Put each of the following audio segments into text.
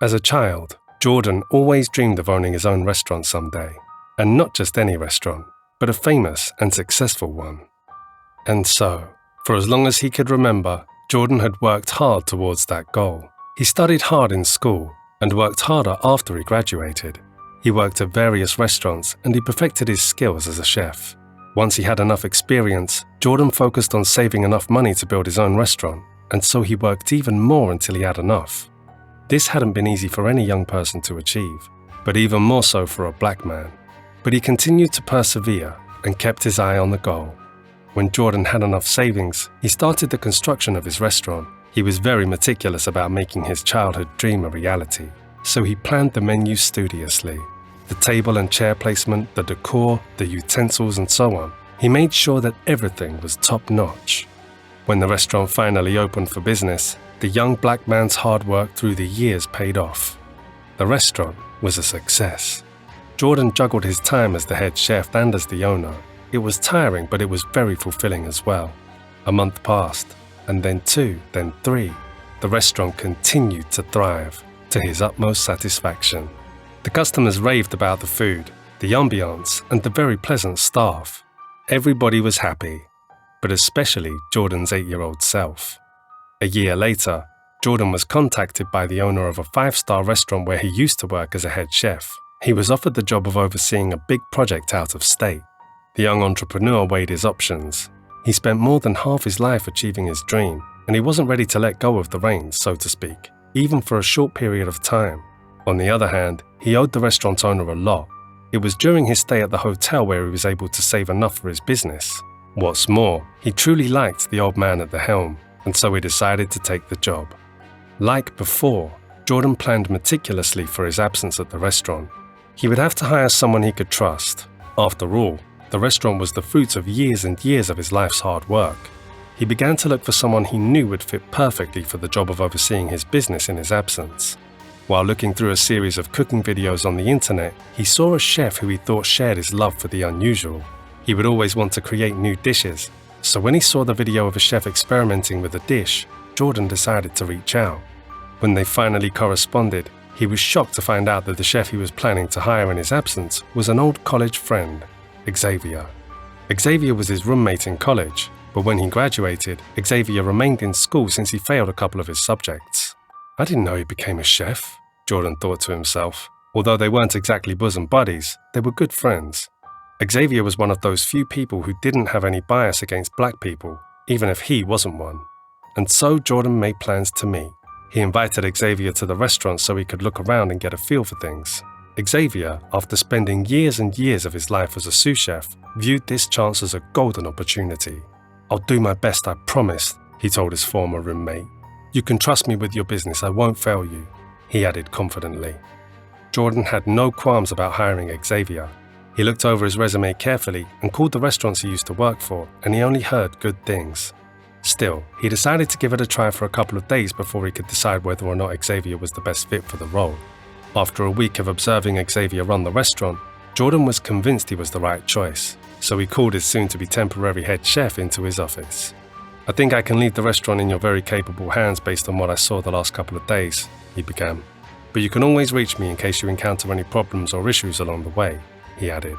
As a child, Jordan always dreamed of owning his own restaurant someday, and not just any restaurant, but a famous and successful one. And so, for as long as he could remember, Jordan had worked hard towards that goal. He studied hard in school and worked harder after he graduated. He worked at various restaurants and he perfected his skills as a chef. Once he had enough experience, Jordan focused on saving enough money to build his own restaurant, and so he worked even more until he had enough. This hadn't been easy for any young person to achieve, but even more so for a black man. But he continued to persevere and kept his eye on the goal. When Jordan had enough savings, he started the construction of his restaurant. He was very meticulous about making his childhood dream a reality, so he planned the menu studiously. The table and chair placement, the decor, the utensils and so on. He made sure that everything was top-notch. When the restaurant finally opened for business, the young black man's hard work through the years paid off. The restaurant was a success. Jordan juggled his time as the head chef and as the owner. It was tiring, but it was very fulfilling as well. A month passed, and then 2, then 3. The restaurant continued to thrive, to his utmost satisfaction. The customers raved about the food, the ambiance, and the very pleasant staff. Everybody was happy, but especially Jordan's 8-year-old self. A year later, Jordan was contacted by the owner of a 5-star restaurant where he used to work as a head chef. He was offered the job of overseeing a big project out of state. The young entrepreneur weighed his options. He spent more than half his life achieving his dream, and he wasn't ready to let go of the reins, so to speak, even for a short period of time. On the other hand, he owed the restaurant owner a lot. It was during his stay at the hotel where he was able to save enough for his business. What's more, he truly liked the old man at the helm, and so he decided to take the job. Like before, Jordan planned meticulously for his absence at the restaurant. He would have to hire someone he could trust. After all, the restaurant was the fruit of years and years of his life's hard work. He began to look for someone he knew would fit perfectly for the job of overseeing his business in his absence. While looking through a series of cooking videos on the internet, he saw a chef who he thought shared his love for the unusual. He would always want to create new dishes, so when he saw the video of a chef experimenting with a dish, Jordan decided to reach out. When they finally corresponded, he was shocked to find out that the chef he was planning to hire in his absence was an old college friend, Xavier. Xavier was his roommate in college, but when he graduated, Xavier remained in school since he failed a couple of his subjects. I didn't know he became a chef, Jordan thought to himself. Although they weren't exactly bosom buddies, they were good friends. Xavier was one of those few people who didn't have any bias against black people, even if he wasn't one. And so Jordan made plans to meet. He invited Xavier to the restaurant so he could look around and get a feel for things. Xavier, after spending years and years of his life as a sous chef, viewed this chance as a golden opportunity. "I'll do my best, I promise," he told his former roommate. "You can trust me with your business, I won't fail you," he added confidently. Jordan had no qualms about hiring Xavier. He looked over his resume carefully and called the restaurants he used to work for, and he only heard good things. Still, he decided to give it a try for a couple of days before he could decide whether or not Xavier was the best fit for the role. After a week of observing Xavier run the restaurant, Jordan was convinced he was the right choice, so he called his soon-to-be temporary head chef into his office. "I think I can leave the restaurant in your very capable hands based on what I saw the last couple of days," he began. "But you can always reach me in case you encounter any problems or issues along the way," he added.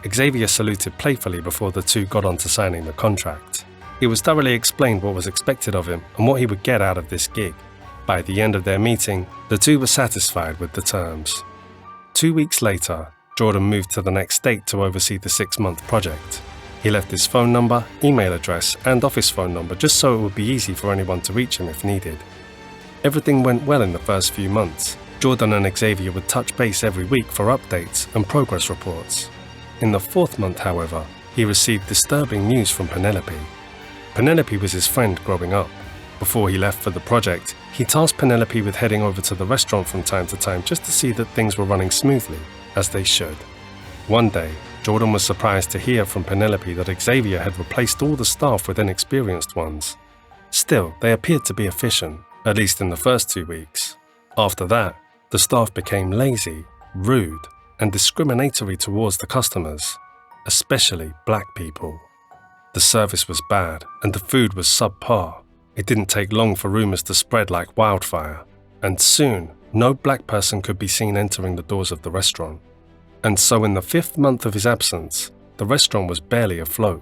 Xavier saluted playfully before the two got on to signing the contract. It was thoroughly explained what was expected of him and what he would get out of this gig. By the end of their meeting, the two were satisfied with the terms. 2 weeks later, Jordan moved to the next state to oversee the 6-month project. He left his phone number, email address, and office phone number just so it would be easy for anyone to reach him if needed. Everything went well in the first few months. Jordan and Xavier would touch base every week for updates and progress reports. In the 4th month, however, he received disturbing news from Penelope. Penelope was his friend growing up. Before he left for the project, he tasked Penelope with heading over to the restaurant from time to time just to see that things were running smoothly, as they should. One day, Jordan was surprised to hear from Penelope that Xavier had replaced all the staff with inexperienced ones. Still, they appeared to be efficient, at least in the first 2 weeks. After that, the staff became lazy, rude, and discriminatory towards the customers, especially black people. The service was bad, and the food was subpar. It didn't take long for rumors to spread like wildfire, and soon No black person could be seen entering the doors of the restaurant. And so in the 5th month of his absence, the restaurant was barely afloat.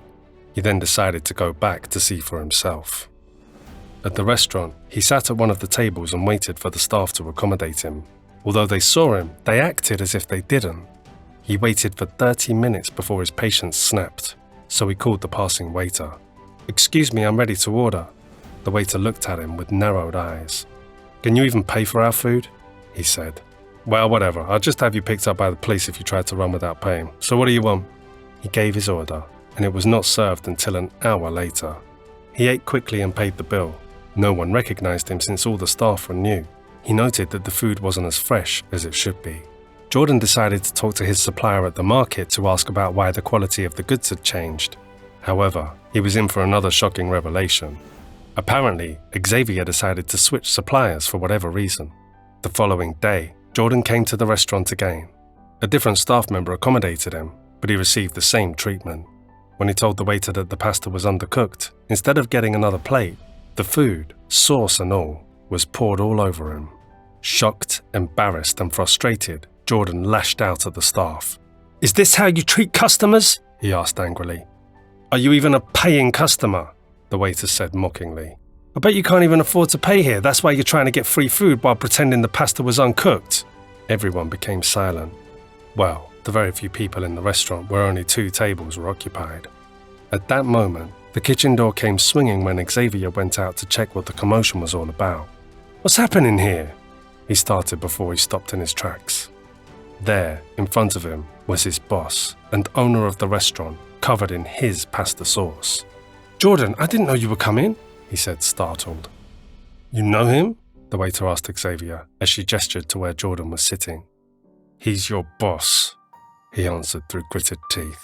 He then decided to go back to see for himself. At the restaurant, he sat at one of the tables and waited for the staff to accommodate him. Although they saw him, they acted as if they didn't. He waited for 30 minutes before his patience snapped, so he called the passing waiter. "Excuse me, I'm ready to order." The waiter looked at him with narrowed eyes. "Can you even pay for our food?" he said. "Well, whatever, I'll just have you picked up by the police if you try to run without paying. So what do you want?" He gave his order, and it was not served until an hour later. He ate quickly and paid the bill. No one recognized him since all the staff were new. He noted that the food wasn't as fresh as it should be. Jordan decided to talk to his supplier at the market to ask about why the quality of the goods had changed. However, he was in for another shocking revelation. Apparently, Xavier decided to switch suppliers for whatever reason. The following day, Jordan came to the restaurant again. A different staff member accommodated him, but he received the same treatment. When he told the waiter that the pasta was undercooked, instead of getting another plate, the food, sauce and all, was poured all over him. Shocked, embarrassed and frustrated, Jordan lashed out at the staff. "Is this how you treat customers?" he asked angrily. "Are you even a paying customer?" the waiter said mockingly. "I bet you can't even afford to pay here. That's why you're trying to get free food while pretending the pasta was uncooked." Everyone became silent. Well, the very few people in the restaurant where only 2 tables were occupied. At that moment, the kitchen door came swinging when Xavier went out to check what the commotion was all about. "What's happening here?" he started before he stopped in his tracks. There, in front of him, was his boss and owner of the restaurant, covered in his pasta sauce. "Jordan, I didn't know you were coming," he said, startled. "You know him?" the waiter asked Xavier as she gestured to where Jordan was sitting. "He's your boss," he answered through gritted teeth.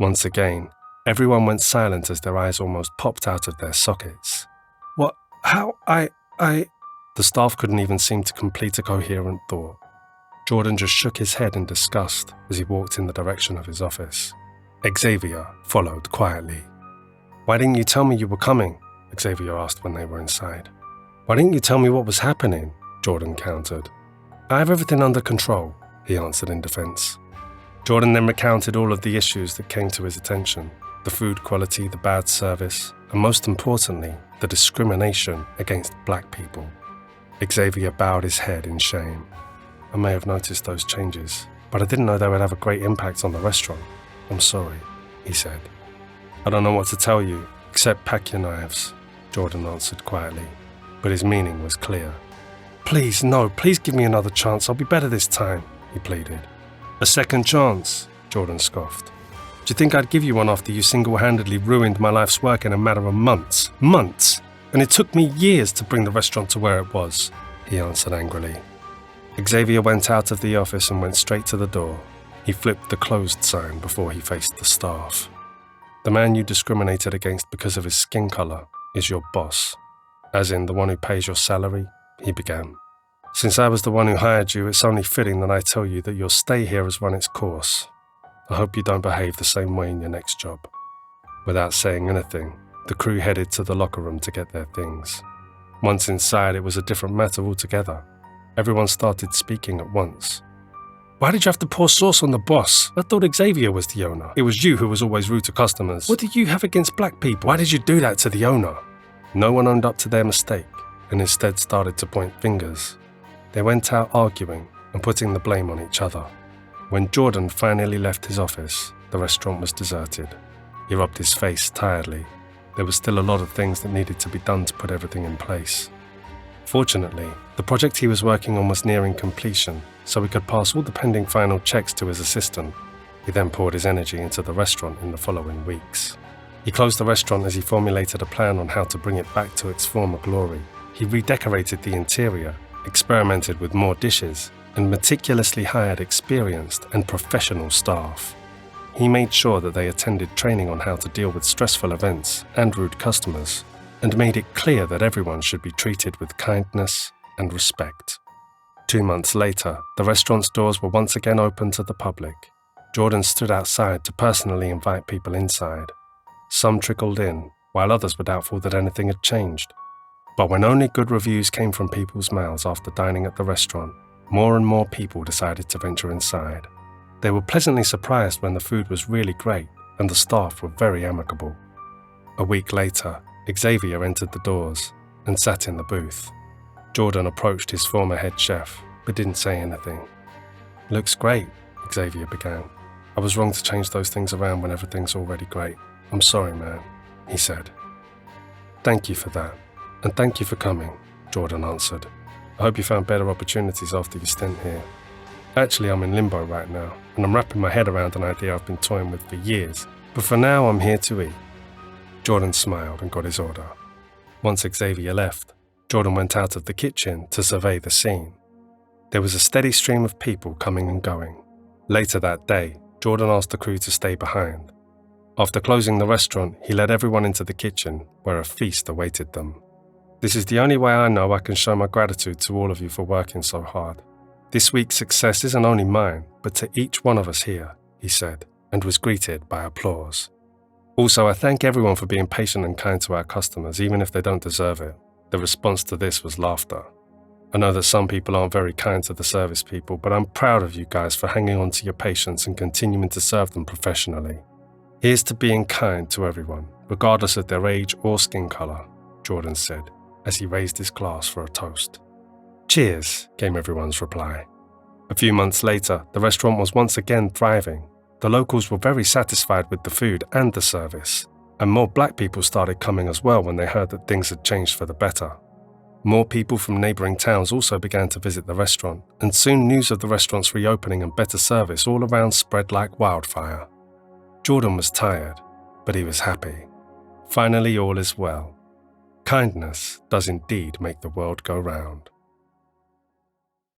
Once again, everyone went silent as their eyes almost popped out of their sockets. "What? How? I..." The staff couldn't even seem to complete a coherent thought. Jordan just shook his head in disgust as he walked in the direction of his office. Xavier followed quietly. "Why didn't you tell me you were coming?" Xavier asked when they were inside. "Why didn't you tell me what was happening?" Jordan countered. "I have everything under control," he answered in defense. Jordan then recounted all of the issues that came to his attention: the food quality, the bad service, and most importantly, the discrimination against black people. Xavier bowed his head in shame. "I may have noticed those changes, but I didn't know they would have a great impact on the restaurant. I'm sorry," he said. "I don't know what to tell you, except pack your knives," Jordan answered quietly, but his meaning was clear. "Please, no, please give me another chance. I'll be better this time," he pleaded. "A second chance?" Jordan scoffed. "Do you think I'd give you one after you single-handedly ruined my life's work in a matter of months? Months! And it took me years to bring the restaurant to where it was," he answered angrily. Xavier went out of the office and went straight to the door. He flipped the closed sign before he faced the staff. "The man you discriminated against because of his skin color is your boss, as in the one who pays your salary," he began. "Since I was the one who hired you, it's only fitting that I tell you that your stay here has run its course. I hope you don't behave the same way in your next job." Without saying anything, the crew headed to the locker room to get their things. Once inside, it was a different matter altogether. Everyone started speaking at once. "Why did you have to pour sauce on the boss? I thought Xavier was the owner. It was you who was always rude to customers. What did you have against black people? Why did you do that to the owner?" No one owned up to their mistake and instead started to point fingers. They went out arguing and putting the blame on each other. When Jordan finally left his office, the restaurant was deserted. He rubbed his face tiredly. There was still a lot of things that needed to be done to put everything in place. Fortunately, the project he was working on was nearing completion, so he could pass all the pending final checks to his assistant. He then poured his energy into the restaurant in the following weeks. He closed the restaurant as he formulated a plan on how to bring it back to its former glory. He redecorated the interior, experimented with more dishes, and meticulously hired experienced and professional staff. He made sure that they attended training on how to deal with stressful events and rude customers, and made it clear that everyone should be treated with kindness and respect. 2 months later, the restaurant's doors were once again open to the public. Jordan stood outside to personally invite people inside. Some trickled in, while others were doubtful that anything had changed. But when only good reviews came from people's mouths after dining at the restaurant, more and more people decided to venture inside. They were pleasantly surprised when the food was really great and the staff were very amicable. A week later, Xavier entered the doors and sat in the booth. Jordan approached his former head chef, but didn't say anything. "Looks great," Xavier began. "I was wrong to change those things around when everything's already great. I'm sorry, man," he said. "Thank you for that, and thank you for coming," Jordan answered. "I hope you found better opportunities after your stint here. Actually, I'm in limbo right now, and I'm wrapping my head around an idea I've been toying with for years, but for now I'm here to eat." Jordan smiled and got his order. Once Xavier left, Jordan went out of the kitchen to survey the scene. There was a steady stream of people coming and going. Later that day, Jordan asked the crew to stay behind. After closing the restaurant, he led everyone into the kitchen, where a feast awaited them. "This is the only way I know I can show my gratitude to all of you for working so hard. This week's success isn't only mine, but to each one of us here," he said, and was greeted by applause. "Also, I thank everyone for being patient and kind to our customers, even if they don't deserve it." The response to this was laughter. "I know that some people aren't very kind to the service people, but I'm proud of you guys for hanging on to your patients and continuing to serve them professionally. Here's to being kind to everyone, regardless of their age or skin color," Jordan said, as he raised his glass for a toast. "Cheers," came everyone's reply. A few months later, the restaurant was once again thriving. The locals were very satisfied with the food and the service, and more black people started coming as well when they heard that things had changed for the better. More people from neighboring towns also began to visit the restaurant, and soon news of the restaurant's reopening and better service all around spread like wildfire. Jordan was tired, but he was happy. Finally, all is well. Kindness does indeed make the world go round.